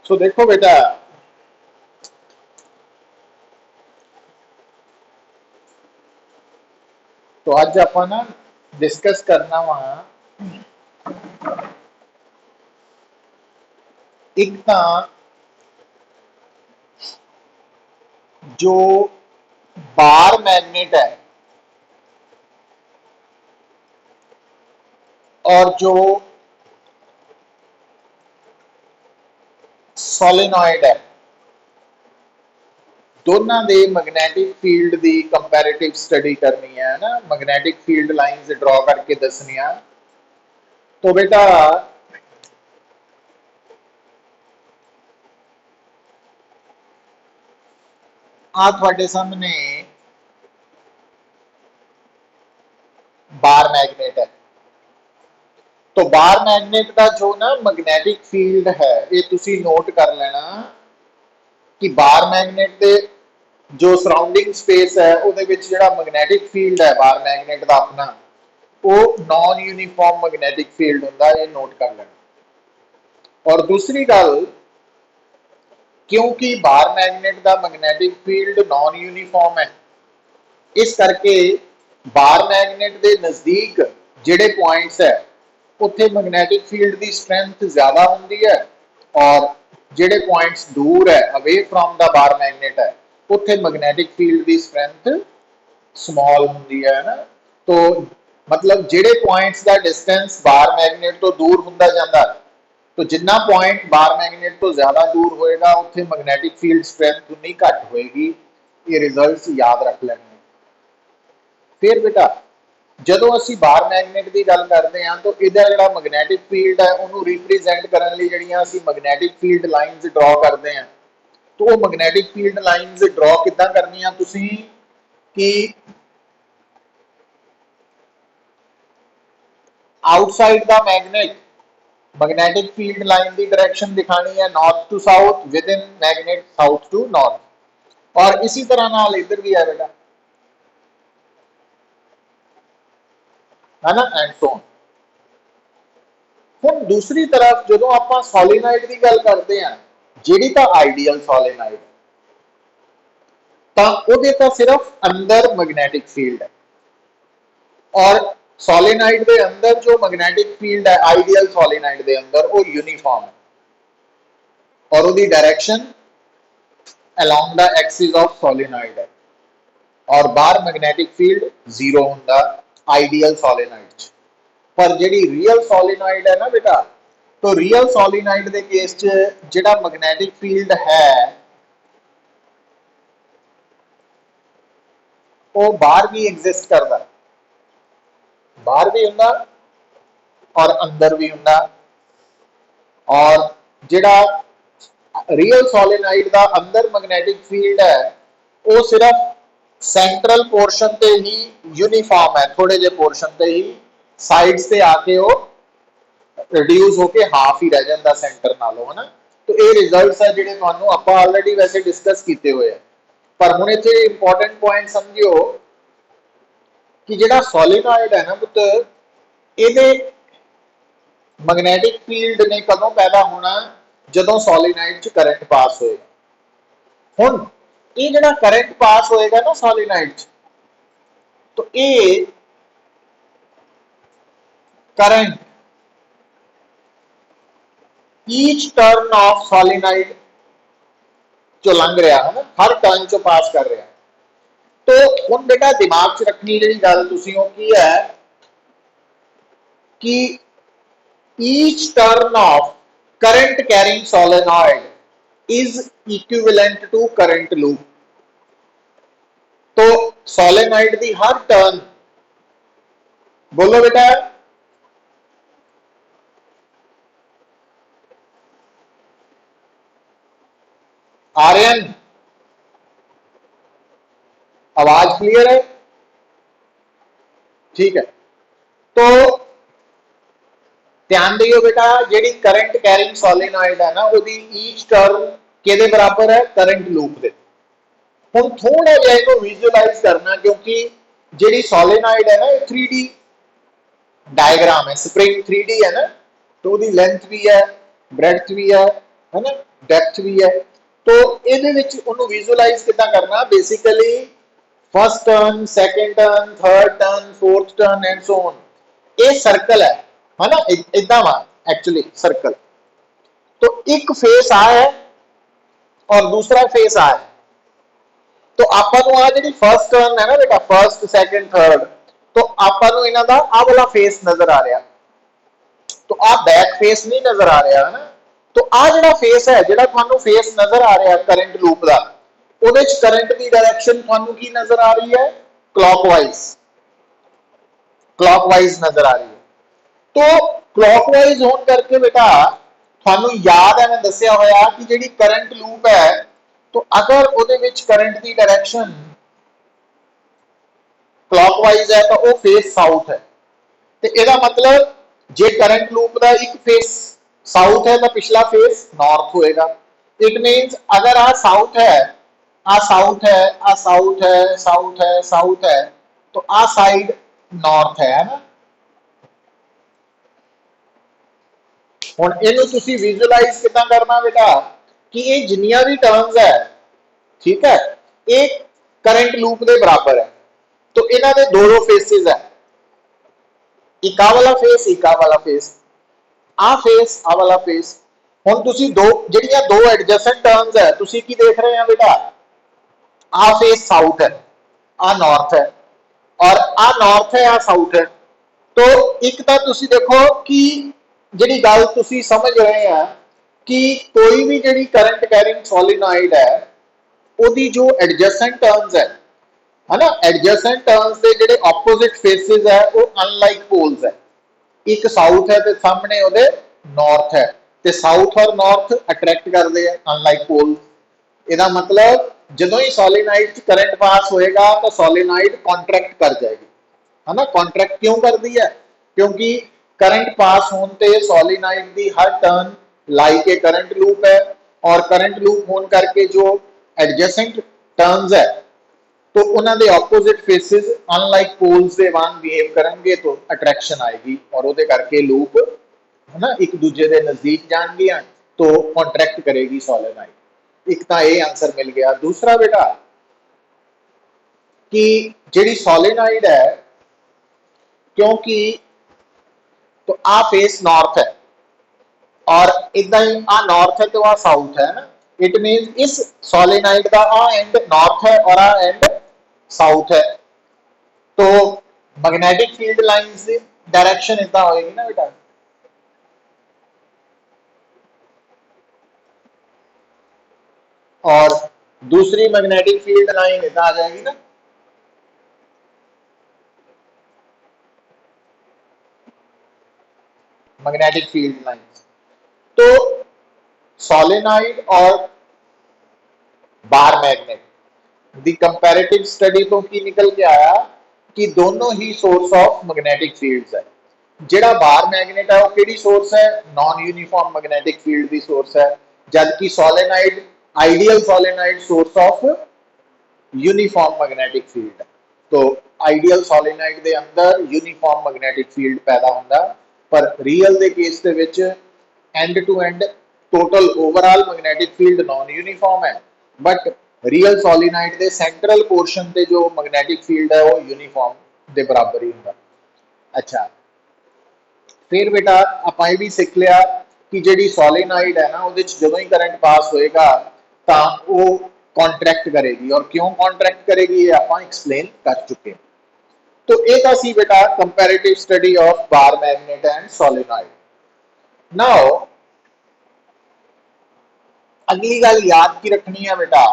सो देखो बेटा, तो अज आप ना डिस्कस करना वा एक तो जो बार मैग्नेट है और जो सोलेनॉइड है, दोनों के मैग्नेटिक फील्ड की कंपैरेटिव स्टडी करनी है ना, मैग्नेटिक फील्ड लाइन्स ड्रॉ करके दसनिया। तो बेटा आ थोड़े सामने बार मैग्नेट है। तो बार मैग्नेट का जो ना मैग्नेटिक फील्ड है, ये तुसी नोट कर लेना कि बार मैग्नेट के जो सराउंडिंग स्पेस है ਉਹਦੇ ਵਿੱਚ ਜਿਹੜਾ मैग्नेटिक फील्ड है बार मैग्नेट का अपना, वो नॉन यूनीफॉर्म मैग्नेटिक फील्ड होता है, ये नोट कर लेना। और दूसरी गल, क्योंकि बार मैग्नेट का मैग्नेटिक फील्ड नॉन यूनीफॉर्म है, इस करके बार मैग्नेट के नज़दीक जिहड़े पॉइंट्स है उत्थे मैग्नेटिक फील्ड की स्ट्रेंथ ज़्यादा होंदी है, और जिहड़े पॉइंट्स दूर है away from the bar magnet है उत्थे मैग्नेटिक फील्ड की स्ट्रेंथ स्मॉल होंदी है ना। तो मतलब जिहड़े पॉइंट्स का डिस्टेंस बार मैग्नेट तो दूर हुंदा जांदा, तो जिन्ना पॉइंट बार मैग्नेट तो ज़्यादा दूर होएगा उत्थे मैग्नेटिक फील्ड स्ट्रेंथ उन्नी घट होएगी। ये रिजल्ट्स याद रख लेने। फिर बेटा ਜਦੋਂ ਅਸੀਂ ਬਾਰ ਮੈਗਨੇਟ ਦੀ ਗੱਲ ਕਰਦੇ ਹਾਂ ਤਾਂ ਇਹਦਾ ਜਿਹੜਾ ਮੈਗਨੈਟਿਕ ਫੀਲਡ ਹੈ ਉਹਨੂੰ ਰਿਪਰੈਜ਼ੈਂਟ ਕਰਨ ਲਈ ਜਿਹੜੀਆਂ ਅਸੀਂ ਮੈਗਨੈਟਿਕ ਫੀਲਡ ਲਾਈਨਸ ਡਰਾ ਕਰਦੇ ਹਾਂ, तो वो मैग्नेटिक फील्ड लाइन्स ड्रॉ किद्दां करनियां तुसीं कि outside the magnet magnetic field line की डायरेक्शन दिखानी है north to south, within magnet south to north, और इसी तरह नाल इधर भी है बेटा, है ना, एंड सो ऑन। हुण दूसरी तरफ जो आप सोलेनॉइड की गल करते हैं, जिहड़ी तां आइडियल सोलेनॉइड, तो ਉਹਦੇ ਤਾਂ सिर्फ अंदर मैग्नेटिक फील्ड है, और सोलेनॉइड के अंदर जो मैग्नेटिक फील्ड है आइडियल सोलेनॉइड के अंदर वो यूनीफॉर्म है, और उसकी direction along the axis of solenoid है, और बाहर मैग्नेटिक फील्ड जीरो होंदा आइडियल सोलेनॉइड। पर जी रियल सोलेनॉइड है ना बेटा, तो रियल सोलेनॉइड के केस जो मैग्नेटिक फील्ड है वो बाहर भी एग्जिस्ट करता, बाहर भी होंदा और अंदर भी होंदा। और जिहड़ा रियल सोलेनॉइड का अंदर मैग्नेटिक फील्ड है वो सिर्फ सेंट्रल पोर्शन पे ही यूनीफॉर्म है, थोड़े जे पोर्शन पे ही, साइड्स से आके वो रिड्यूस होके हाफ ही रह जाता सेंटर नालों, है ना। तो ये रिजल्ट्स है जिहड़े तुहानू आपां ऑलरेडी वैसे डिस्कस किए हुए हैं। पर हुण इत्थे इंपॉर्टेंट पॉइंट समझियो कि जिहड़ा सोलेनॉइड है ना पुत, इहदे मैग्नेटिक फील्ड ने कदों पैदा होना, जदों सोलेनॉइड च करंट पास होएगा। हुण ये जिहड़ा करंट पास होएगा ना सोलेनॉइड च, तो ये current each turn of solenoid जो लंघ रहा है ना, हर टर्न चो पास कर रहा है। तो हुण बेटा दिमाग च रखनी जिहड़ी गल तुसीं ओह की है कि each turn of current carrying solenoid is equivalent to current loop. तो सोलेनॉइड की हर टर्न, बोलो बेटा, आर्यन आवाज क्लियर है? ठीक है। तो ध्यान दियो बेटा, जी करंट कैरिंग सोलेनॉइड है ना, उसकी ईच टर्न किहदे बराबर है? करंट लूप के। हुण थोड़ा जिहा इहनूं विजुअलाइज करना, क्योंकि जी सोलेनॉइड है ना 3D डायग्राम है, स्प्रिंग 3D है ना, तो उसकी लेंथ भी है, ब्रेड्थ भी है, है ना, डेप्थ भी है। तो ਇਹਦੇ ਵਿੱਚ ਉਹਨੂੰ ਵਿਜ਼ੂਅਲਾਈਜ਼ ਕਿੱਦਾਂ ਕਰਨਾ, basically first turn, second turn, third turn, fourth turn and so on, ये सर्कल है ना, इदा वा एक्चुअली सर्कल। तो एक फेस आ है और दूसरा फेस आ है, तो आपा नु आ जी फर्स्ट टर्न है ना बेटा, फर्स्ट सेकंड थर्ड, तो आपा नु इन्हां दा आ वाला फेस नजर आ रहा, तो आ बैक फेस नहीं नजर आ रहा है ना। तो आ जिहड़ा फेस है, जिहड़ा तुहानू फेस नजर आ रहा करंट लूप का, ਉਹਦੇ ਚ करंट की डायरेक्शन ਤੁਹਾਨੂੰ ਕੀ नजर आ रही है, क्लॉकवाइज, क्लॉकवाइज नजर आ रही है। तो क्लॉकवाइज होने करके बेटा ਤੁਹਾਨੂੰ याद है, मैं दसिया होया कि ਜਿਹੜੀ करंट लूप है, तो अगर ਉਹਦੇ ਵਿੱਚ करंट की डायरेक्शन क्लॉकवाइज है तो वो फेस साउथ है। तो ਇਹਦਾ मतलब जे करंट लूप का एक फेस साउथ है तो पिछला फेस नॉर्थ होएगा। इट मीन्स अगर आ साउथ है, आ साउथ है, आ साउथ है, साउथ है, साउथ है, तो आ साइड नॉर्थ है ना। हुण इहनूं तुसीं विजुअलाइज किदां करना बेटा कि ये जिन्नियां भी टर्म्स है, ठीक है, ये करंट लूप के बराबर है। तो इन्हां दे दो फेसिस है, एक आ वाला फेस, एक आ वाला फेस, आ फेस, आ वाला फेस। हुण तुसीं दो जिहड़ियां दो एडजेसेंट टर्म्स है, तुसीं की देख रहे हैं बेटा, आ फेस साउथ है, आ नॉर्थ है, और आ नॉर्थ है, आ साउथ है। तो एक तो तुसी देखो कि जिहड़ी गल तुसी समझ रहे हैं कि कोई भी जिहड़ी करंट कैरिंग सोलेनॉइड है, उहदी जो एडजेसेंट टर्म्स है ना, एडजेसेंट टर्म्स के जिहड़े ऑपोजिट फेसिस है वो अनलाइक पोल्स है। एक साउथ है तो सामने उहदे नॉर्थ है, तो साउथ और नॉर्थ अट्रैक्ट करते हैं अनलाइक पोल्स। ਇਹਦਾ मतलब ਜਦੋਂ ही सोलेनॉइड करंट पास होएगा तो सोलेनॉइड कॉन्ट्रैक्ट कर जाएगी, है ना। कॉन्ट्रैक्ट क्यों करती है, क्योंकि करंट पास होने ते सोलेनॉइड की हर turn like a current loop है, और करंट लूप होने करके जो एडजेसेंट टर्न्स है तो उन्होंने ऑपोजिट फेसिस अनलाइक पोल्स के वांग बिहेव करेंगे, तो अट्रैक्शन आएगी और वो करके लूप है ना एक दूजे के नजदीक जाएंगे, तो कॉन्ट्रैक्ट करेगी सोलेनॉइड। एक तो ये आंसर मिल गया। दूसरा बेटा कि जिहड़ी सोलेनॉइड है, क्योंकि तो आ फेस नॉर्थ है और इदा ही आ नॉर्थ है तो आ साउथ है ना, इट मीन इस सोलेनॉइड का आ एंड नॉर्थ है और आ एंड साउथ है। तो मैग्नेटिक फील्ड लाइंस की डायरेक्शन इदा होएगी ना बेटा, और दूसरी मैग्नेटिक फील्ड लाइन इधर आ जाएगी ना। Magnetic field lines. तो सोलेनॉइड और बार मैग्नेट दी कंपैरेटिव स्टडी तो की निकल के आया कि दोनों ही सोर्स ऑफ मैग्नेटिक फील्ड्स है। जिहड़ा बार मैग्नेट है वो किहड़ी सोर्स है, नॉन यूनिफॉर्म मैग्नेटिक फील्ड की सोर्स है, जबकि solenoid ideal solenoid source of uniform magnetic field. तो आइडियल सोलेनॉइड के अंदर यूनिफॉर्म मैग्नेटिक फील्ड पैदा होता, पर रियल के केस के विच end to end total overall magnetic field non uniform है, बट रियल सोलेनॉइड के सेंट्रल पोर्शन से जो मैग्नेटिक फील्ड है वो यूनिफॉर्म के बराबर ही होता। अच्छा, फिर बेटा आप ये भी सीख लिया कि जी सोलेनॉइड है ना, वो जो ही करंट पास होएगा तो वो कॉन्ट्रैक्ट करेगी, और क्यों कॉन्ट्रैक्ट करेगी ये आप एक्सप्लेन कर चुके। तो एक सी बेटा comparative study of bar magnet and solenoid. Now अगली गल याद की रखनी है बेटा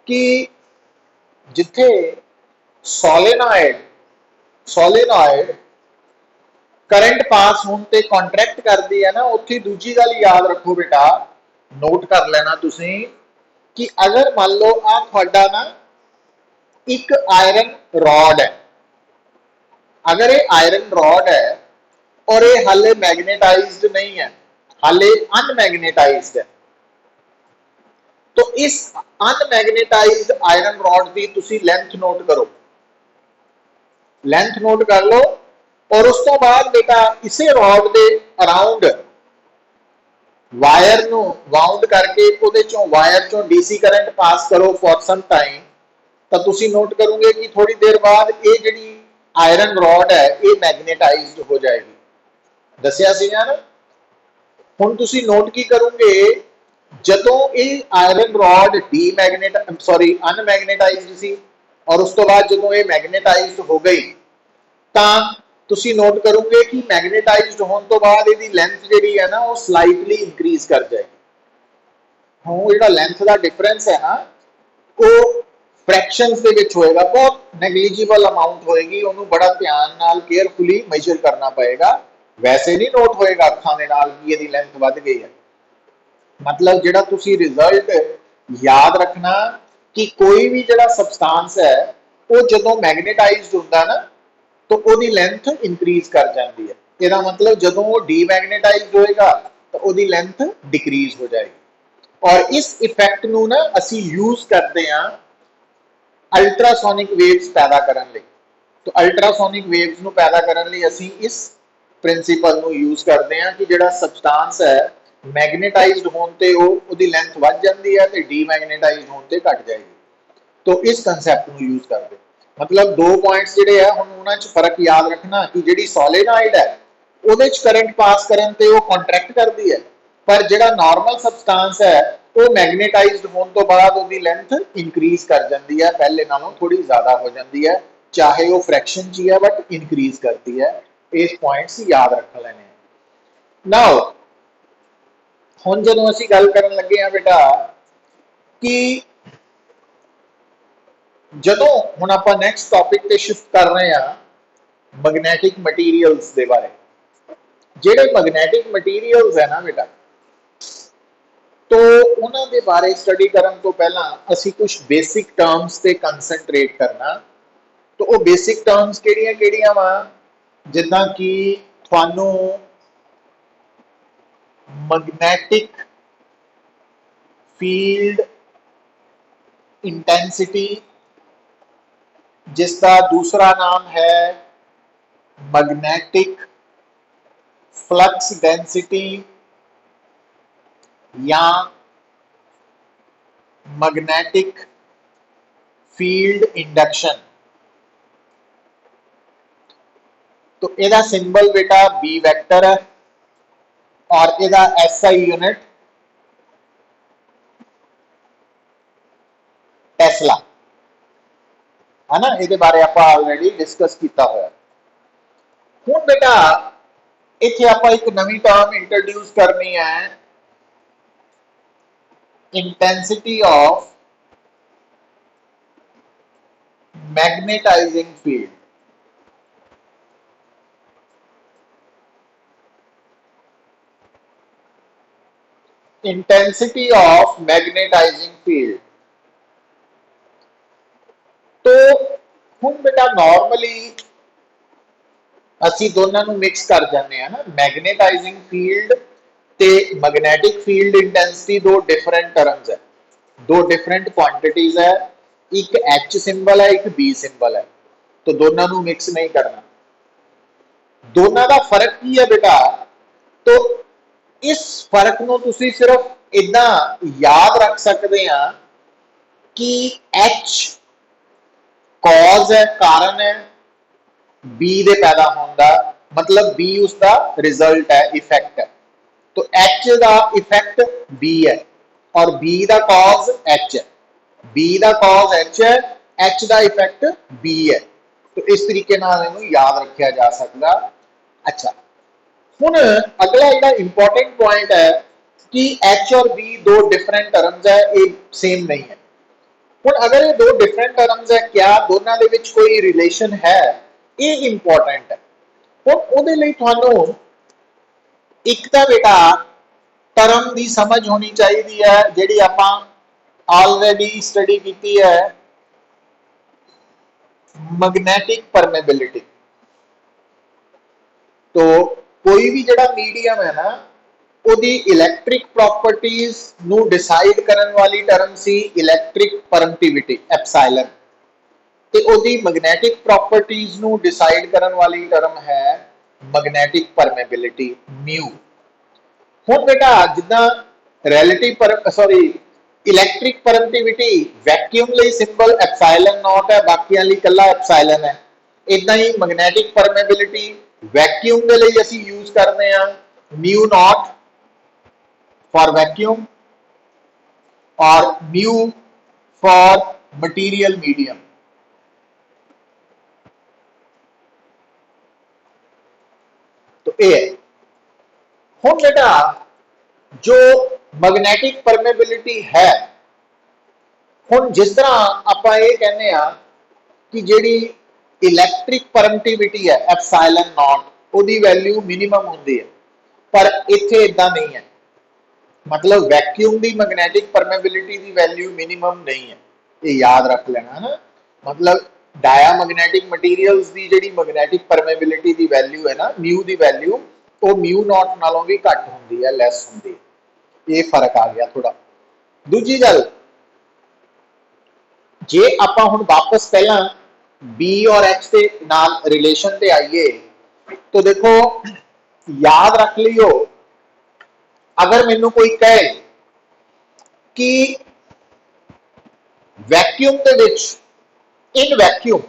कि जिथे सोलेनॉइड करंट पास होने ते कॉन्ट्रैक्ट करती है ना, उत्थे दूजी गल याद रखो बेटा, नोट कर लेना तुसी कि अगर मान लो आ थोड़ा ना एक आयरन रॉड है, अगर ये आयरन रॉड है और ये हाले मैग्नेटाइज्ड नहीं है, हाले अनमैग्नेटाइज्ड है, तो इस अनमैग्नेटाइज्ड आयरन रॉड की तुसी लेंथ नोट करो, लेंथ नोट कर लो, और उस तो बाद बेटा इसे रॉड के अराउंड ਵਾਇਰ ਨੂੰ ਵਾਉਂਡ ਕਰਕੇ ਉਹਦੇ ਚੋਂ ਵਾਇਰ ਚੋਂ ਡੀਸੀ ਕਰੰਟ ਪਾਸ ਕਰੋ ਫॉर ਸਮ ਟਾਈਮ, ਤਾਂ ਤੁਸੀਂ ਨੋਟ ਕਰੋਗੇ ਕਿ ਥੋੜੀ ਦੇਰ ਬਾਅਦ ਇਹ ਜਿਹੜੀ ਆਇਰਨ ਰॉड ਹੈ ਇਹ ਮੈਗਨੇਟਾਈਜ਼ਡ ਹੋ ਜਾਏਗੀ। ਦੱਸਿਆ ਸੀ ਨਾ। ਹੁਣ ਤੁਸੀਂ ਨੋਟ ਕੀ ਕਰੋਗੇ, ਜਦੋਂ ਇਹ ਆਇਰਨ ਰॉड ਅਨਮੈਗਨੇਟਾਈਜ਼ਡ ਸੀ ਔਰ ਉਸ ਤੋਂ ਬਾਅਦ ਜਦੋਂ ਇਹ ਮੈਗਨੇਟਾਈਜ਼ਡ ਹੋ ਗਈ ਤਾਂ ਤੁਸੀਂ ਨੋਟ ਕਰੋਗੇ ਕਿ ਮੈਗਨੇਟਾਈਜ਼ਡ ਹੋਣ ਤੋਂ ਬਾਅਦ ਇਹਦੀ ਲੈਂਥ ਜਿਹੜੀ ਹੈ ਨਾ ਉਹ ਸਲਾਈਟਲੀ ਇਨਕਰੀਜ਼ ਕਰ ਜਾਏਗੀ। ਹੁਣ ਜਿਹੜਾ ਲੈਂਥ ਦਾ ਡਿਫਰੈਂਸ ਹੈ ਨਾ ਉਹ ਫ੍ਰੈਕਸ਼ਨਸ ਦੇ ਵਿੱਚ ਹੋਏਗਾ, ਬਹੁਤ ਨੈਗਲੀਜੀਬਲ ਅਮਾਉਂਟ ਹੋਏਗੀ, ਉਹਨੂੰ ਬੜਾ ਧਿਆਨ ਨਾਲ ਕੇਅਰਫੁਲੀ ਮੈਜ਼ਰ ਕਰਨਾ ਪਏਗਾ। ਵੈਸੇ ਨਹੀਂ ਨੋਟ ਹੋਏਗਾ ਅੱਖਾਂ ਦੇ ਨਾਲ ਕਿ ਇਹਦੀ ਲੈਂਥ ਵੱਧ ਗਈ ਹੈ। ਮਤਲਬ ਜਿਹੜਾ ਤੁਸੀਂ ਰਿਜ਼ਲਟ ਯਾਦ ਰੱਖਣਾ ਕਿ ਕੋਈ ਵੀ ਜਿਹੜਾ ਸਬਸਟੈਂਸ ਹੈ ਉਹ ਜਦੋਂ ਮੈਗਨੇਟਾਈਜ਼ਡ ਹੁੰਦਾ ਨਾ ਤਾਂ ਉਹਦੀ ਲੈਂਥ ਇਨਕਰੀਜ਼ ਕਰ ਜਾਂਦੀ ਹੈ। ਇਹਦਾ ਮਤਲਬ ਜਦੋਂ ਉਹ ਡੀਮੈਗਨੇਟਾਈਜ਼ਡ ਹੋਏਗਾ ਤਾਂ ਉਹਦੀ ਲੈਂਥ ਡਿਕਰੀਜ਼ ਹੋ ਜਾਏਗੀ। ਔਰ ਇਸ ਇਫੈਕਟ ਨੂੰ ਨਾ ਅਸੀਂ ਯੂਜ਼ ਕਰਦੇ ਹਾਂ ਅਲਟਰਾਸੋਨਿਕ ਵੇਵਸ ਪੈਦਾ ਕਰਨ ਲਈ। ਤਾਂ ਅਲਟਰਾਸੋਨਿਕ ਵੇਵਸ ਨੂੰ ਪੈਦਾ ਕਰਨ ਲਈ ਅਸੀਂ ਇਸ ਪ੍ਰਿੰਸੀਪਲ ਨੂੰ ਯੂਜ਼ ਕਰਦੇ ਹਾਂ ਕਿ ਜਿਹੜਾ ਸਬਸਟੈਂਸ ਹੈ ਮੈਗਨੇਟਾਈਜ਼ਡ ਹੋਣ ਤੇ ਉਹਦੀ ਲੈਂਥ ਵੱਧ ਜਾਂਦੀ ਹੈ ਤੇ ਡੀਮੈਗਨੇਟਾਈਜ਼ਡ ਹੋਣ ਤੇ ਘਟ ਜਾਏਗੀ। तो इस कंसैप्ट को यूज करते मतलब दो पॉइंट्स ਜਿਹੜੇ ਹੈ ਹੁਣ ਉਹਨਾਂ ਚ ਫਰਕ ਯਾਦ ਰੱਖਣਾ ਕਿ ਜਿਹੜੀ ਸੋਲਿਨਾइड ਹੈ ਉਹਦੇ ਚ ਕਰੰਟ ਪਾਸ ਕਰਨ ਤੇ ਉਹ ਕੰਟਰੈਕਟ ਕਰਦੀ ਹੈ, ਪਰ ਜਿਹੜਾ ਨਾਰਮਲ ਸਬਸਟੈਂਸ ਹੈ ਉਹ ਮੈਗਨੇਟਾਈਜ਼ਡ ਹੋਣ ਤੋਂ ਬਾਅਦ ਉਹਦੀ ਲੈਂਥ ਇਨਕਰੀਜ਼ ਕਰ ਜਾਂਦੀ ਹੈ, ਪਹਿਲੇ ਨਾਲੋਂ ਥੋੜੀ ਜ਼ਿਆਦਾ ਹੋ ਜਾਂਦੀ ਹੈ, ਚਾਹੇ ਉਹ ਫ੍ਰੈਕਸ਼ਨ ਚ ਹੀ ਹੈ ਬਟ ਇਨਕਰੀਜ਼ ਕਰਦੀ ਹੈ। ਇਸ ਪੁਆਇੰਟਸ ਯਾਦ ਰੱਖ ਲੈਣੇ। ਨਾਓ ਹੁਣ ਜਦੋਂ ਅਸੀਂ ਗੱਲ ਕਰਨ ਲੱਗੇ ਆ ਬੇਟਾ ਕਿ ਜਦੋਂ ਹੁਣ ਆਪਾਂ ਨੈਕਸਟ ਟੌਪਿਕ ਤੇ ਸ਼ਿਫਟ ਕਰ ਰਹੇ ਹਾਂ ਮੈਗਨੈਟਿਕ ਮਟੀਰੀਅਲਸ ਦੇ ਬਾਰੇ। ਜਿਹੜੇ ਮੈਗਨੈਟਿਕ ਮਟੀਰੀਅਲਸ ਹੈ ਨਾ ਬੇਟਾ, तो उन्होंने बारे स्टडी करने तो पहला असी कुछ बेसिक टर्म्स ते कंसंट्रेट करना। तो वो बेसिक टर्म्स केड़ियां वा, जिद्दां कि थानू मैग्नेटिक फील्ड इंटेंसिटी, जिसका दूसरा नाम है मैग्नेटिक फ्लक्स डेंसिटी या मैग्नेटिक फील्ड इंडक्शन। तो ਇਹਦਾ सिंबल बेटा बी वेक्टर है और ਇਹਦਾ SI यूनिट टेस्ला है ना। ਇਹਦੇ ਬਾਰੇ ਆਪਾਂ ਆਲਰੇਡੀ ਡਿਸਕਸ ਕੀਤਾ ਹੋਇਆ। ਹੁਣ बेटा ਇੱਥੇ ਆਪਾਂ ਇੱਕ ਨਵੀਂ ਟਰਮ ਇੰਟਰੋਡਿਊਸ ਕਰਨੀ ਹੈ, intensity of magnetising field. Intensity of magnetising field. तो ਹੁਣ बेटा नॉर्मली ਅਸੀਂ ਦੋਨਾਂ ਨੂੰ ਮਿਕਸ ਕਰ ਜਾਂਦੇ ਆ ਨਾ। मैग्नेटाइजिंग फील्ड ਤੇ मैग्नेटिक फील्ड इंटेंसिटी दो डिफरेंट टर्म्स है, दो डिफरेंट क्वांटिटीज है, एक H सिंबल है एक B सिंबल है। तो दोनों ਨੂੰ मिक्स नहीं करना। दोनों का फर्क की है बेटा, तो इस फर्क ਨੂੰ ਤੁਸੀਂ सिर्फ इदा याद रख सकते हैं कि H कॉज है, कारण है B ਦੇ पैदा होने का, मतलब B उसका रिजल्ट है, इफेक्ट है। तो H का इफेक्ट B है और B का कॉज H है। B का कॉज H है, H का इफेक्ट B है। तो इस तरीके नाल इहनूं याद रखा जा सकता। अच्छा, हुण अगला जिहड़ा इंपॉर्टेंट पॉइंट है कि H और B दो डिफरेंट टर्म्स है, एक सेम नहीं है। हुण अगर ये दो डिफरेंट टर्म्स है, क्या दोनों दे विच कोई रिलेशन है, ये इंपॉर्टेंट है। हुण उहदे लई तुहानूं एक तो बेटा टर्म की समझ होनी चाहिए है जिहड़ी आपां ऑलरेडी स्टडी की है, मैग्नेटिक परमेबिलिटी। तो कोई भी जिहड़ा मीडियम है ना उहदी इलैक्ट्रिक प्रॉपर्टीज नूं डिसाइड करन वाली टर्म सी इलैक्ट्रिक परमिटिविटी एप्सिलॉन, ते उहदी मैग्नेटिक प्रॉपर्टीज नूं डिसाइड करन वाली टर्म है मैग्नेटिक परमेबिलिटी म्यू। ਹੁਣ बेटा जिदा relative पर सॉरी इलैक्ट्रिक परमिटिविटी वैक्यूम ਲਈ ਸਿੰਬਲ ਐਪਸਾਈਲਨ ਨॉट ਹੈ, ਬਾਕੀਆਂ ਲਈ ਕੱਲਾ ਐਪਸਾਈਲਨ ਹੈ। ਇਦਾਂ ਹੀ ਮੈਗਨੈਟਿਕ ਪਰਮੇਬਿਲਿਟੀ वैक्यूम ਦੇ ਲਈ ਅਸੀਂ ਯੂਜ਼ ਕਰਦੇ ਆ म्यू नॉट फॉर वैक्यूम और म्यू फॉर मटीरियल मीडियम। तो ये है। हुण बेटा जो मैग्नेटिक परमेबिलिटी है, हुण जिस तरह आपां ये कहने आ कि जिहड़ी इलैक्ट्रिक परमिटिविटी है एप्सिलॉन नॉट उहदी वैल्यू मिनिमम हुंदी है, पर इत्थे इदां नहीं है। मतलब वैक्यूम की मैग्नेटिक परमेबिलिटी की वैल्यू मिनिमम नहीं है, ये याद रख लेना है ना। मतलब डायामैग्नेटिक मटीरियल्स की जिहड़ी मैग्नेटिक परमेबिलिटी की वैल्यू है ना, म्यू की वैल्यू वो म्यू नॉट नालों भी घट होंदी है, लैस होंदी है। ये फर्क आ गया थोड़ा। दूजी गल, जे आपां हुण वापस पहला बी और एच के नाल रिलेशन ते आइए तो देखो याद रख लियो, अगर मैनू कोई कहे कि vacuum they which in vacuum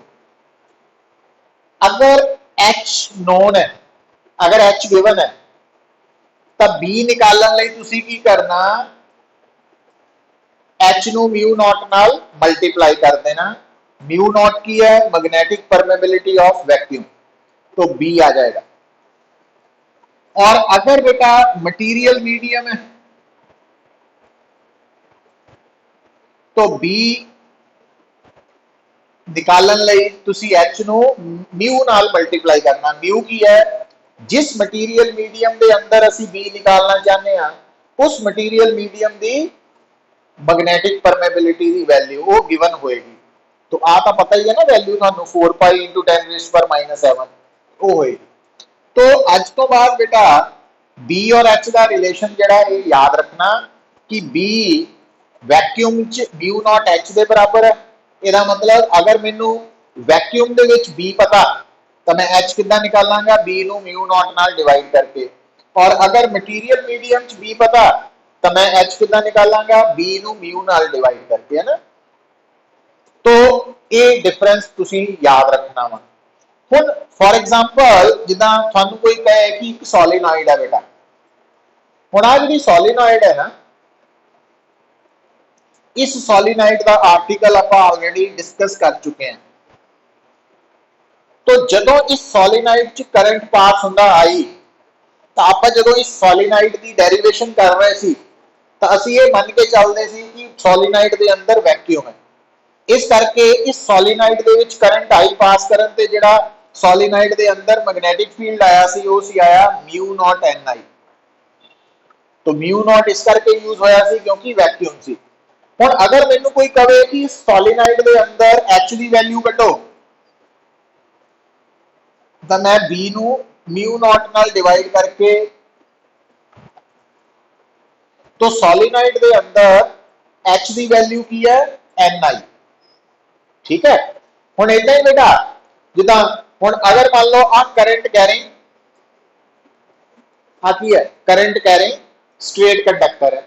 अगर एच नोन है, अगर एच गिवन है तो बी निकालने लई तुसी की करना, एच नू म्यू नॉट नाल मल्टीप्लाई कर देना। म्यू नॉट की है मैग्नेटिक परमेबिलिटी ऑफ वैक्यूम, तो बी आ जाएगा। और अगर बेटा मटीरियल मीडियम है तो बी निकालन लई तुसी एच नू म्यू नाल मल्टीप्लाई करना। म्यू की है जिस मटीरियल मीडियम के अंदर असी बी निकालना चाहते हैं उस मटीरियल मीडियम की मैग्नेटिक परमेबिलिटी की वैल्यू वो गिवन होएगी। तो आ तो पता ही है ना, वैल्यू थानू 4 पाई इंटू 10⁻⁻7 वो होएगी। तो अज तो बाद बेटा बी और एच का रिलेशन जड़ा ये याद रखना कि बी वैक्यूम च म्यू नॉट एच के बराबर है। इसका मतलब अगर मैनू वैक्यूम दे विच बी पता तो मैं एच किद्दां निकालांगा, बी नू म्यू नॉट नाल डिवाइड करके। और अगर मटीरियल मीडियम च बी पता तो मैं एच किद्दां निकालांगा, बी नू म्यू नाल डिवाइड करके, है ना। तो ये डिफरेंस तुसी याद रखना वा। हुण फॉर एग्जांपल जिद्दां तुहानू कोई कहे कि एक सॉलिनॉइड है बेटा, हुण आ जिहड़ी सॉलिनॉइड है ना, इस सॉलिनॉइड का आर्टिकल आप ऑलरेडी डिस्कस कर चुके हैं। तो जदों इस सॉलिनॉइड च करंट पास हुंदा आई तो आप जदों इस सॉलिनॉइड की डेरिवेशन कर रहे सी तो असीं ये मन के चलते सी कि सॉलिनॉइड के अंदर वैक्यूम है। इस करके इस solenoid they which current I पास करन ते जिहड़ा सॉलिनॉइड के अंदर मैग्नेटिक फील्ड आया सी वो सी आया म्यू नॉट एन आई। तो म्यू नॉट इस करके यूज होया सी क्योंकि वैक्यूम सी। हुण अगर मैनू कोई कहे कि सॉलिनॉइड के अंदर एच की वैल्यू कटो तो मैं बी नू म्यू नॉट नाल डिवाइड करके, तो सॉलिनॉइड के अंदर एच की वैल्यू की है एन आई। ठीक है। हुण इदां ही बेटा जिद्दां हुण अगर मान लो आ करंट कैरिंग आ की है, करंट कैरिंग स्ट्रेट कंडक्टर है।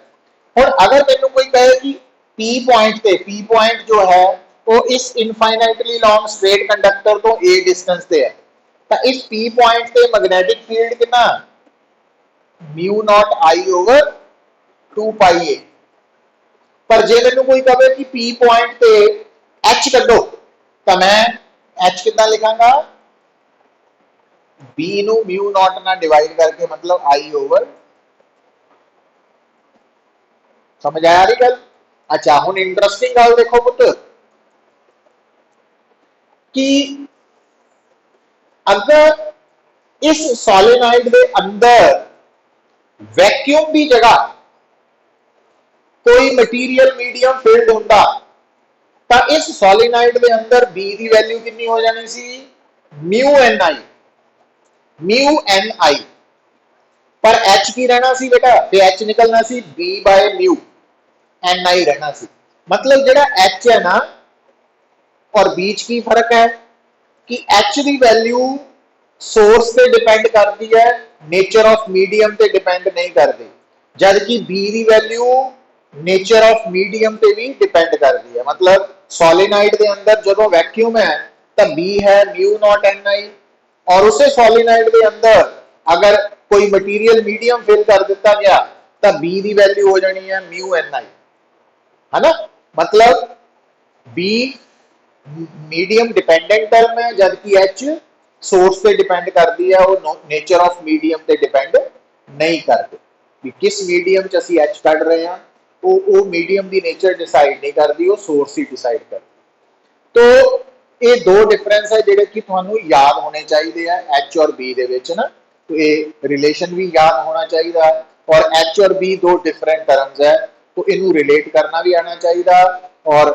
हुण अगर मैनू कोई कहे कि पी पॉइंट पे, पी पॉइंट जो है वो इस इनफाइनाइटली लॉन्ग स्ट्रेट कंडक्टर तो ए डिस्टेंस पे है, तो इस पी पॉइंट पे मैग्नेटिक फील्ड कितना म्यू नॉट आई ओवर 2 पाई ए। पर जे मैनू कोई कहे कि पी पॉइंट पे एच कड्डो तो मैं एच कितना लिखांगा, बी नू म्यू नॉट ना डिवाइड करके, मतलब आई ओवर। समझ आया रही गल। अच्छा हुण इंटरेस्टिंग गल देखो पुत कि अगर इस सॉलिनॉइड के अंदर वैक्यूम की जगह कोई मटीरियल मीडियम फील्ड होता तो इस सॉलिनॉइड के अंदर बी की वैल्यू कितनी हो जानी सी, mu N I. Mu N I पर एच की रहना सी बेटा, एच निकलना सी B by mu, N I रहना सी। मतलब जेड़ा एच है ना और बीच की फर्क है कि एच की वैल्यू सोर्स पे डिपेंड करती है, नेचर ऑफ मीडियम पे डिपेंड नहीं करती। जबकि बी की वैल्यू नेचर ऑफ मीडियम पे भी डिपेंड करती है। मतलब सॉलिनाइड के अंदर जो वैक्यूम है तो बी है म्यू नॉट एन आई, और उसे सॉलिनाइड के अंदर अगर कोई मटीरियल मीडियम फिल कर दिता गया तो बी की वैल्यू हो जानी है म्यू एन आई, है ना। मतलब बी मीडियम डिपेंडेंट टर्म है, जबकि एच सोर्स पे डिपेंड करती है, वो नेचर ऑफ मीडियम पे डिपेंड नहीं करते कि किस मीडियम च ਅਸੀਂ एच ਕੱਢ ਰਹੇ ਹਾਂ। ਉਹ मीडियम की नेचर डिसाइड नहीं करती, वो सोर्स ही डिसाइड करती। तो ये दो डिफरेंस है ਜਿਹੜੇ कि ਤੁਹਾਨੂੰ याद होने चाहिए है एच और बी ਦੇ ਵਿੱਚ ना। तो ये रिलेशन भी याद होना चाहिए, और एच और बी दो डिफरेंट टर्म्स है, तो इनू रिलेट करना भी आना चाहिए और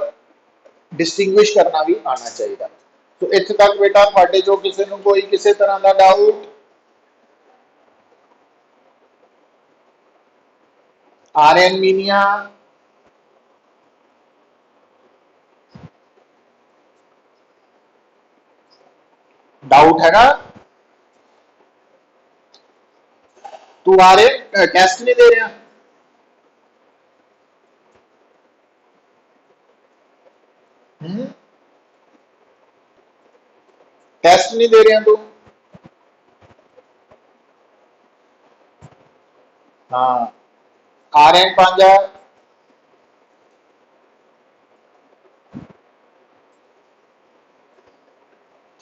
डिस्टिंग्विश करना भी आना चाहिए। तो इत्थे तक बेटा ਤੁਹਾਡੇ जो किसी ਨੂੰ कोई किसी तरह का डाउट? आर्यन मीनिया, डाउट है ना? तू आर्यन टेस्ट नहीं दे रहा? टेस्ट नहीं दे रहा तू? हाँ, आर्यन पांजा,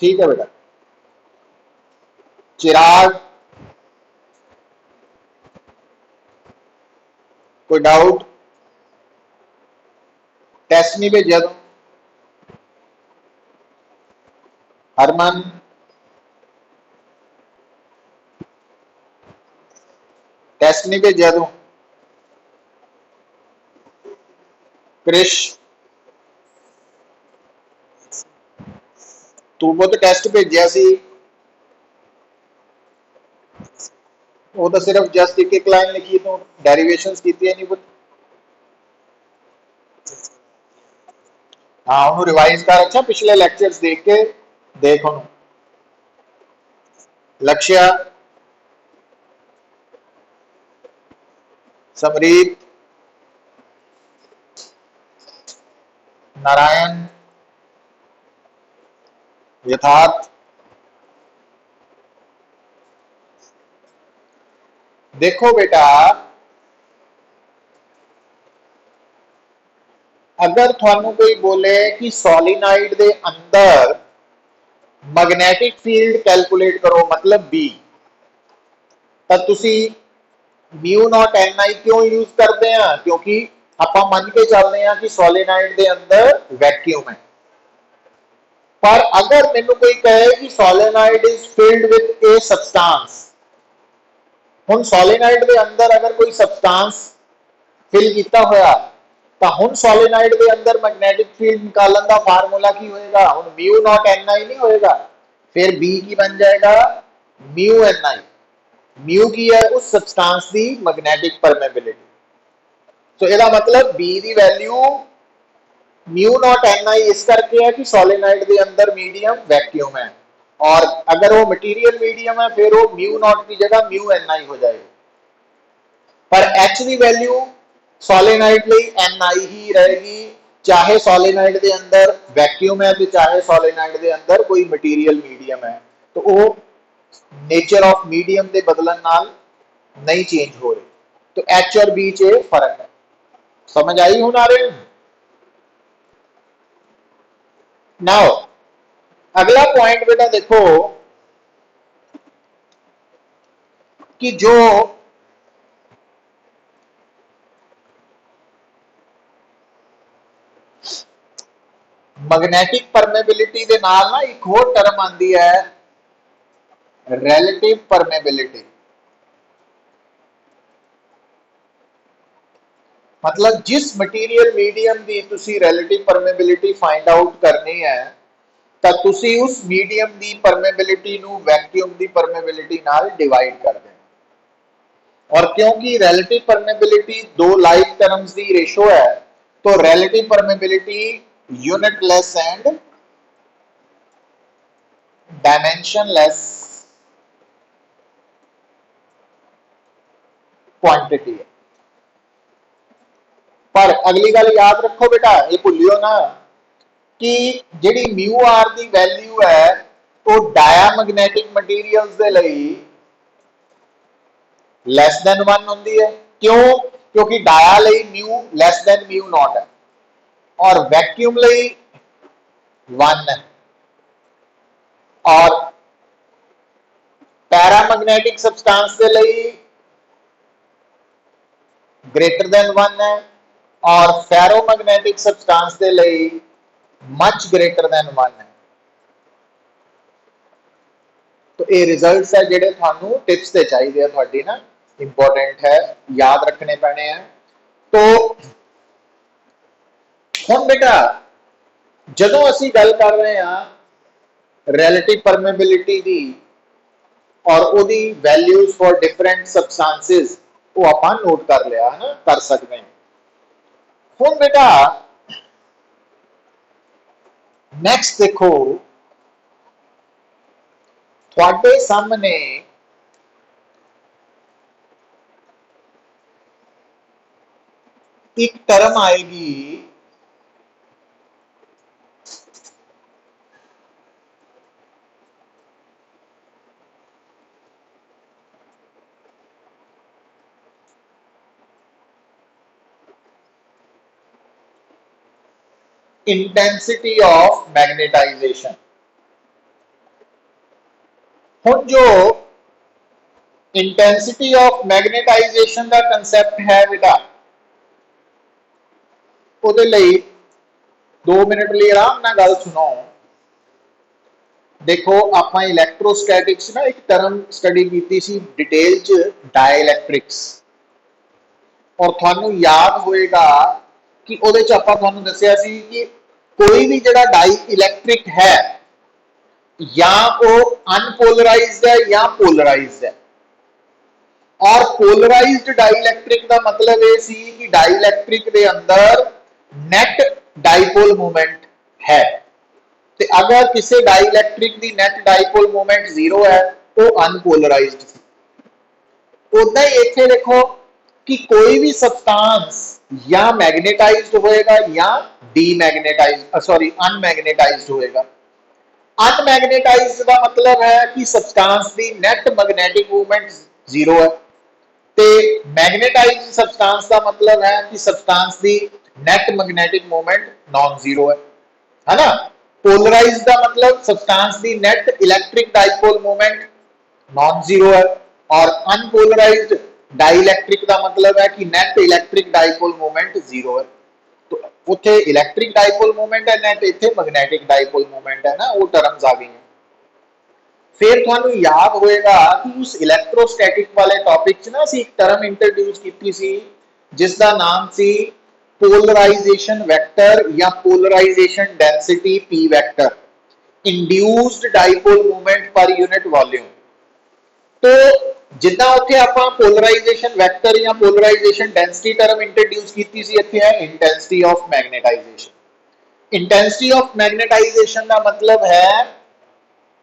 ठीक है बेटा। चिराग, कोई डाउट? टेस्ट नहीं भेजा तू? हरमन, टेस्ट नहीं भेजा तू? क्रिश, तू बहुत टेस्ट भेजा सी, वो तो सिर्फ जस्ट एक एक लाइन लिखी, तू डेरिवेशंस की नहीं पुत। हाँ उन्होंने रिवाइज कर, अच्छा पिछले लेक्चर्स देख के देख उन्होंने। लक्ष्य, समरीत, नारायण, यथार्थ। देखो बेटा, अगर थानू कोई बोले कि सॉलिनाइड के अंदर मैग्नेटिक फील्ड कैलकुलेट करो मतलब बी, तो तुसी म्यू नॉट एन आई क्यों यूज करते हैं? क्योंकि आप मन के चलते हैं कि सॉलिनाइड के अंदर वैक्यूम है। पर अगर मैनू कोई कहे कि solenoid is filled with a substance, हुन सॉलिनाइड के अंदर अगर कोई सबस्टांस फिल किया होया तो हुन सॉलिनाइड के अंदर मैग्नेटिक फील्ड निकालन का फार्मूला की होएगा? हुन म्यू नॉट एन आई नहीं होएगा, फिर बी की बन जाएगा म्यू एन आई। म्यू की है उस सबस्टांस की मैग्नेटिक परमेबिलिटी। तो यदा मतलब बी की वैल्यू म्यू नॉट एन आई इस करके है कि सॉलिनाइड के अंदर मीडियम वैक्यूम है, और अगर वो मटीरियल मीडियम है फिर वो म्यू नॉट की जगह म्यू एन आई हो जाएगी। पर एच की वैल्यू सॉलिनाइड ਲਈ एन आई ही रहेगी, चाहे सॉलिनाइड के अंदर वैक्यूम है तो चाहे सॉलिनाइड के अंदर कोई मटीरियल मीडियम है। तो वो नेचर ऑफ मीडियम के बदलन नाल नहीं चेंज हो रही। तो एच और बी च फर्क है। समझ आई हूं नारे? नाउ अगला पॉइंट बेटा देखो कि जो मैग्नेटिक परमेबिलिटी के नाल ना एक और टर्म आती है रिलेटिव परमेबिलिटी। मतलब जिस मटीरियल मीडियम की तुसी रिलेटिव परमेबिलिटी फाइंड आउट करनी है तो तुसी उस मीडियम की परमेबिलिटी नू वैक्यूम की परमेबिलिटी नाल डिवाइड कर देना। और क्योंकि रिलेटिव परमेबिलिटी दो लाइक टर्म्स की रेशो है, तो relative permeability unitless and dimensionless quantity है। पर अगली गल याद रखो बेटा, ये भुलियो ना कि जिहड़ी म्यू आर की वैल्यू है वो डायामैग्नेटिक मटीरियल्स दे लई लैस दैन 1 होंदी है। क्यों? क्योंकि डाया लई mu less than mu naught है और वैक्यूम लई 1 है और पैरामैग्नेटिक सबस्टांस के लिए ग्रेटर देन 1 है और फेरोमैग्नेटिक सबस्टांस के लिए मच ग्रेटर देन 1 है। तो ये रिजल्ट्स है जेडे थानू टिप्स ते चाहिए थोड़ी ना, इंपॉर्टेंट है, याद रखने पैने हैं। तो हुण बेटा जदों असी गल कर रहे हैं रिलेटिव परमेबिलिटी की और उहदी वैल्यूज फॉर डिफरेंट सबस्टांसिस वो आपां नोट कर लिया है ना, कर सकते हैं। हुण बेटा नेक्स्ट देखो थोड़े सामने एक टर्म आएगी इंटेंसिटी ऑफ मैग्नेटाइजेशन। हुण जो इंटेंसिटी ऑफ मैग्नेटाइजेशन का कंसैप्ट है बेटा, ਉਹਦੇ ਲਈ 2 मिनट ਲਈ आराम ਨਾਲ गल सुनो। देखो ਆਪਾਂ इलैक्ट्रोस्टैटिक्स ना एक टर्म स्टडी की सी डिटेल च डाइलैक्ट्रिक्स और थानू याद होएगा कि ਉਹਦੇ ਚ ਆਪਾਂ ਤੁਹਾਨੂੰ ਦੱਸਿਆ ਸੀ कि कोई भी ਜਿਹੜਾ डाई इलैक्ट्रिक है या वो अनपोलराइज्ड है या पोलराइज्ड है। और पोलराइज्ड डाइलैक्ट्रिक का मतलब ये सी कि डाइलैक्ट्रिक के अंदर नेट डाइपोल मूवमेंट है। ते अगर किसी डाइलैक्ट्रिक की नेट डाइपोल मूवमेंट 0 है वो अनपोलराइज्ड सी। उदा ही इत्थे देखो कि कोई भी सबस्टांस या मैग्नेटाइज्ड होएगा या डीमैग्नेटाइज्ड सॉरी अनमैग्नेटाइज्ड होएगा। अनमैग्नेटाइज्ड का मतलब है कि सबस्टांस की नेट मैग्नेटिक मूवमेंट 0 है। ते मैग्नेटाइज्ड सबस्टांस का मतलब है कि सबस्टांस की net magnetic movement non zero है ना। पोलराइज्ड का मतलब सबस्टांस की net electric dipole movement non zero है और अनपोलराइज्ड डाइइलेक्ट्रिक का मतलब है कि नेट इलेक्ट्रिक डाइपोल मूवमेंट 0 है। तो उथे इलेक्ट्रिक डाइपोल मूवमेंट है नेट, इथे मैग्नेटिक डाइपोल मूवमेंट है ना, वो टर्म्स आ गई हैं। फिर थानू याद होएगा कि उस इलैक्ट्रोस्टैटिक वाले टॉपिक च ना असी एक टर्म इंट्रोड्यूस की सी जिसका नाम सी पोलराइजेशन वेक्टर या polarisation density p vector, induced dipole movement per unit volume. तो जिदा उत्थे आपां पोलराइजेशन वेक्टर या पोलराइजेशन डेंसिटी टर्म इंट्रोड्यूस की सी, इत्थे है intensity of magnetisation. Intensity of magnetisation का मतलब है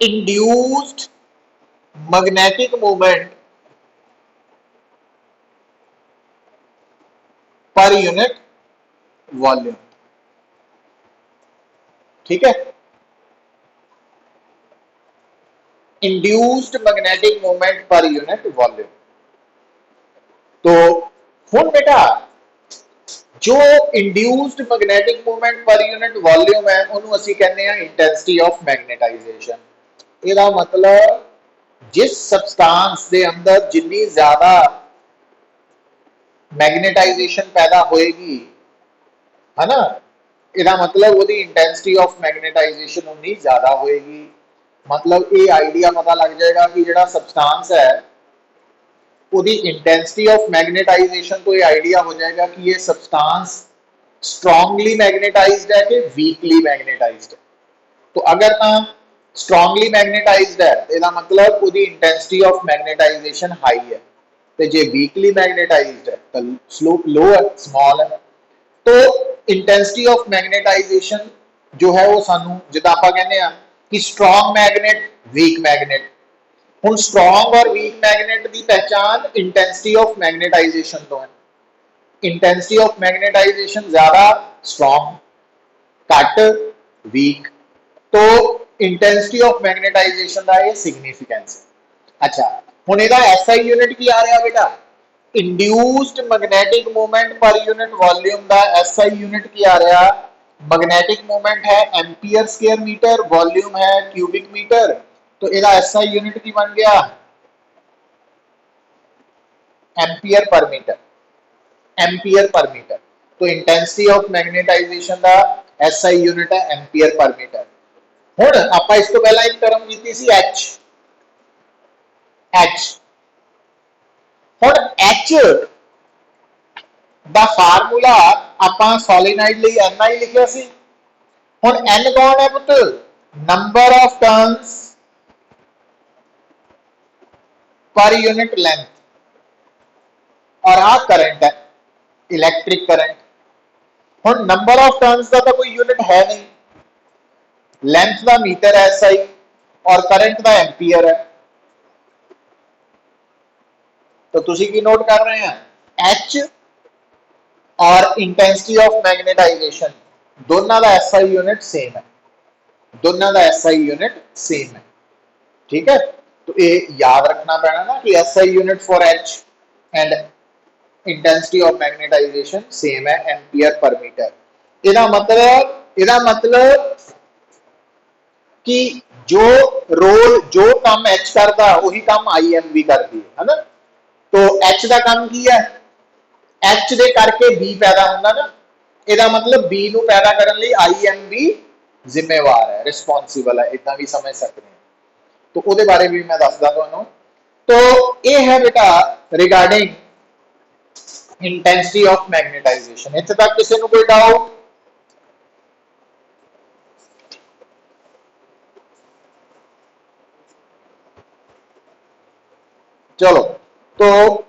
induced magnetic movement per unit volume. ठीक है, induced magnetic movement per unit volume. तो हुण बेटा जो induced magnetic movement per unit volume है उन्होंने असी कहते हैं इंटेंसिटी ऑफ मैग्नेटाइजेशन। इसका मतलब जिस सबस्टांस के अंदर जिन्नी ज्यादा मैग्नेटाइजेशन पैदा होएगी है ना, इसका मतलब वो इंटेंसिटी ऑफ मैग्नेटाइजेशन उन्नी ज्यादा होएगी। मतलब ये आइडिया पता लग जाएगा कि जो सबस्टांस है उसकी इंटेंसिटी ऑफ मैग्नेटाइजेशन तो ये आइडिया हो जाएगा कि ये सबस्टांस स्ट्रांगली मैग्नेटाइज्ड है कि वीकली मैग्नेटाइज्ड है। तो अगर स्ट्रांगली मैग्नेटाइज्ड है तो इसका मतलब उसकी इंटेंसिटी ऑफ मैग्नेटाइजेशन हाई है, तो जे वीकली मैग्नेटाइज्ड है तो स्लोप लो है, स्मॉल है। तो इंटेंसिटी ऑफ मैग्नेटाइजेशन जो है वो सानू जिदा आप कहने हैं कि स्ट्रॉन्ग मैग्नेट वीक मैग्नेट। हुण स्ट्रॉन्ग और वीक मैग्नेट की पहचान इंटेंसिटी ऑफ मैग्नेटाइजेशन तो है। इंटेंसिटी ऑफ मैग्नेटाइजेशन ज्यादा स्ट्रॉन्ग घट वीक, तो इंटेंसिटी ऑफ मैग्नेटाइजेशन का ये सिग्निफिकेंस है। अच्छा हुण इहदा एसआई यूनिट की आ रहा बेटा, induced magnetic movement per unit volume का एसआई यूनिट की आ रहा, मैग्नेटिक मूवमेंट है एम्पियर स्क्वायर मीटर, वॉल्यूम है क्यूबिक मीटर, तो इसका एसआई यूनिट की बन गया ampere per metre, ampere per metre. तो इंटेंसिटी ऑफ मैग्नेटाइजेशन का एसआई यूनिट है एम्पियर पर मीटर। हुण आपां इस तो पहला एक टर्म कीती सी एच, एच हुण एच दा फार्मूला आपां सॉलिनॉइड लई एन लिखिया सी। हुण एन कौन है पुत्र, number of turns per unit length, और आ करंट है इलेक्ट्रिक करंट। हुण नंबर ऑफ टर्न्स का तो कोई यूनिट है नहीं, लेंथ का मीटर है एसआई और करंट का एम्पीयर है, तो तुसी की नोट कर रहे हैं एच और इंटेंसिटी ऑफ मैग्नेटाइजेशन दोनों का एसआई यूनिट सेम है, दोनों का एसआई यूनिट सेम है। ठीक है, तो ये याद रखना पैना ना कि SI unit for H and intensity of magnetisation same है एम्पियर पर मीटर। ਇਹਦਾ मतलब कि जो रोल जो काम एच करता वही काम आई एम भी करती है ना। तो एच का काम की है, एच दे करके बी पैदा होता ना, ਇਹਦਾ मतलब बी ਨੂੰ पैदा करने ਲਈ आई एम भी जिम्मेवार है, रिस्पॉन्सिबल है, इतना भी समझ सकते हैं। तो ਉਹਦੇ बारे भी मैं दसदा ਤੁਹਾਨੂੰ। तो ये है बेटा रिगार्डिंग इंटेंसिटी ऑफ मैग्नेटाइजेशन। इत्थे तक किसी को कोई डाउट? चलो तो